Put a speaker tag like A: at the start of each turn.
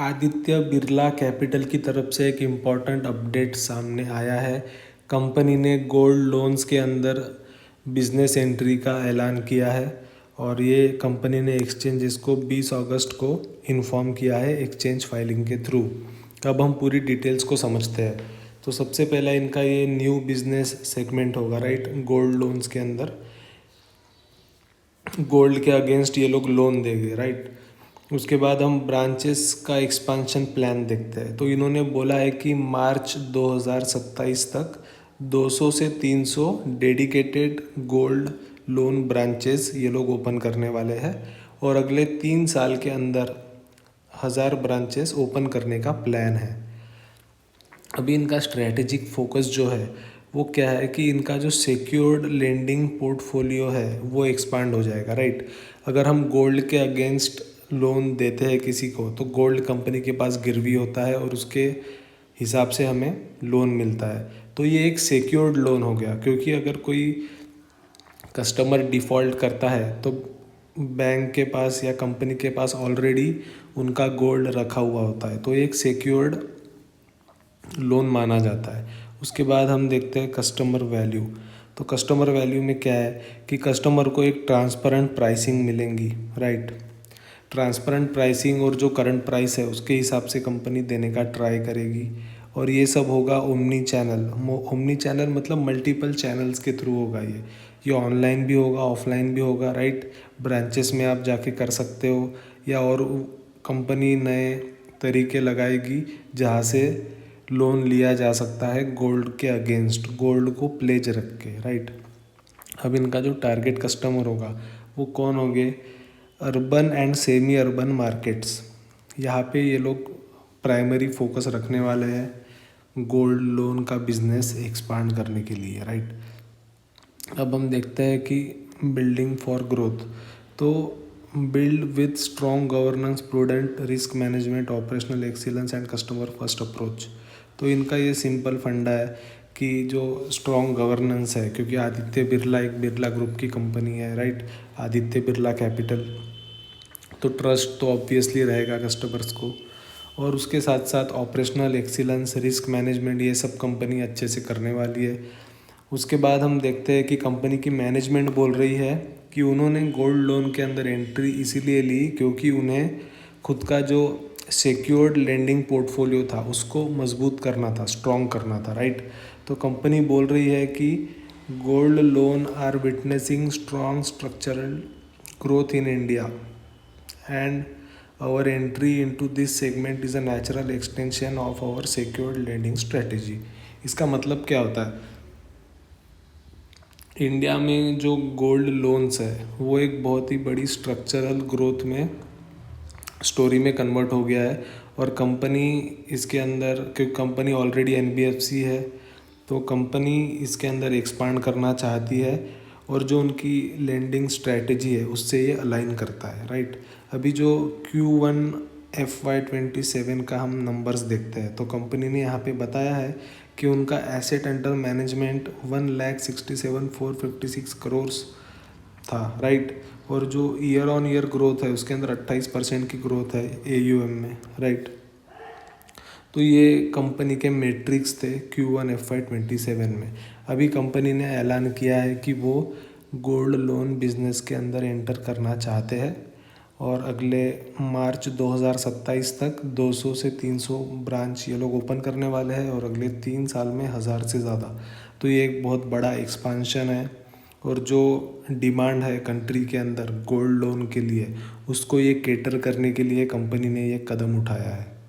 A: Aditya Birla capital की तरफ से एक इम्पॉर्टेंट अपडेट सामने आया है। कंपनी ने गोल्ड लोन्स के अंदर बिजनेस एंट्री का ऐलान किया है और ये कंपनी ने एक्सचेंजेस को 20 अगस्त को इन्फॉर्म किया है एक्सचेंज फाइलिंग के थ्रू। अब हम पूरी डिटेल्स को समझते हैं। तो सबसे पहला इनका ये न्यू बिजनेस सेगमेंट होगा, राइट। गोल्ड लोन्स के अंदर गोल्ड के अगेंस्ट ये लोग लोन देंगे, राइट। उसके बाद हम ब्रांचेस का एक्सपांशन प्लान देखते हैं। तो इन्होंने बोला है कि मार्च 2027 तक 200 से 300 डेडिकेटेड गोल्ड लोन ब्रांचेस ये लोग ओपन करने वाले हैं और अगले 3 साल के अंदर 1000 ब्रांचेस ओपन करने का प्लान है। अभी इनका स्ट्रैटेजिक फोकस जो है वो क्या है कि इनका जो सिक्योर्ड लेंडिंग पोर्टफोलियो है वो एक्सपांड हो जाएगा, राइट। अगर हम गोल्ड के अगेंस्ट लोन देते हैं किसी को तो गोल्ड कंपनी के पास गिरवी होता है और उसके हिसाब से हमें लोन मिलता है। तो ये एक सिक्योर्ड लोन हो गया, क्योंकि अगर कोई कस्टमर डिफ़ॉल्ट करता है तो बैंक के पास या कंपनी के पास ऑलरेडी उनका गोल्ड रखा हुआ होता है, तो एक सिक्योर्ड लोन माना जाता है। उसके बाद हम देखते हैं कस्टमर वैल्यू। तो कस्टमर वैल्यू में क्या है कि कस्टमर को एक ट्रांसपेरेंट प्राइसिंग मिलेंगी, राइट। ट्रांसपेरेंट प्राइसिंग और जो करंट प्राइस है उसके हिसाब से कंपनी देने का ट्राई करेगी और ये सब होगा ओमनी चैनल। ओमनी चैनल मतलब मल्टीपल चैनल्स के थ्रू होगा। ये ऑनलाइन भी होगा, ऑफलाइन भी होगा, राइट। ब्रांचेस में आप जाके कर सकते हो या और कंपनी नए तरीके लगाएगी जहाँ से लोन लिया जा सकता है गोल्ड के अगेंस्ट, गोल्ड को प्लेज रख के, राइट। अब इनका जो टारगेट कस्टमर होगा वो कौन होंगे? Urban and semi urban markets. यहाँ पे ये लोग प्राइमरी फोकस रखने वाले हैं गोल्ड लोन का बिजनेस एक्सपांड करने के लिए, राइट। अब हम देखते हैं कि बिल्डिंग फॉर ग्रोथ। तो build with strong governance, prudent risk management, operational excellence and customer first approach. तो इनका ये सिंपल फंडा है कि जो स्ट्रॉन्ग गवर्नेंस है, क्योंकि आदित्य बिरला एक बिरला ग्रुप की कंपनी है, राइट। आदित्य बिरला कैपिटल, तो ट्रस्ट तो ऑब्वियसली रहेगा कस्टमर्स को। और उसके साथ साथ ऑपरेशनल एक्सीलेंस, रिस्क मैनेजमेंट, ये सब कंपनी अच्छे से करने वाली है। उसके बाद हम देखते हैं कि कंपनी की मैनेजमेंट बोल रही है कि उन्होंने गोल्ड लोन के अंदर एंट्री इसीलिए ली क्योंकि उन्हें खुद का जो सिक्योर्ड लेंडिंग पोर्टफोलियो था उसको मजबूत करना था, स्ट्रॉन्ग करना था, राइट। तो कंपनी बोल रही है कि gold loan are witnessing strong structural growth in India and our entry into this segment is a natural extension of our secured lending strategy। इसका मतलब क्या होता है? इंडिया में जो गोल्ड लोन्स है वो एक बहुत ही बड़ी स्ट्रक्चरल ग्रोथ में स्टोरी में कन्वर्ट हो गया है और कंपनी इसके अंदर, क्योंकि कंपनी ऑलरेडी एनबीएफसी है तो कंपनी इसके अंदर एक्सपांड करना चाहती है और जो उनकी लेंडिंग स्ट्रैटेजी है उससे ये अलाइन करता है, राइट। अभी जो Q1 FY27 का हम नंबर्स देखते हैं तो कंपनी ने यहाँ पे बताया है कि उनका एसेट अंडर मैनेजमेंट 1,67,456 करोड़ था, राइट। और जो ईयर ऑन ईयर ग्रोथ है उसके अंदर 28% की ग्रोथ है AUM में, राइट। तो ये कंपनी के मेट्रिक्स थे Q1 FY27 में। अभी कंपनी ने ऐलान किया है कि वो गोल्ड लोन बिजनेस के अंदर एंटर करना चाहते हैं और अगले मार्च 2027 तक 200 से 300 ब्रांच ये लोग ओपन करने वाले हैं और अगले 3 साल में 1000 से ज़्यादा। तो ये एक बहुत बड़ा एक्सपांशन है और जो डिमांड है कंट्री के अंदर गोल्ड लोन के लिए उसको ये केटर करने के लिए कंपनी ने ये कदम उठाया है।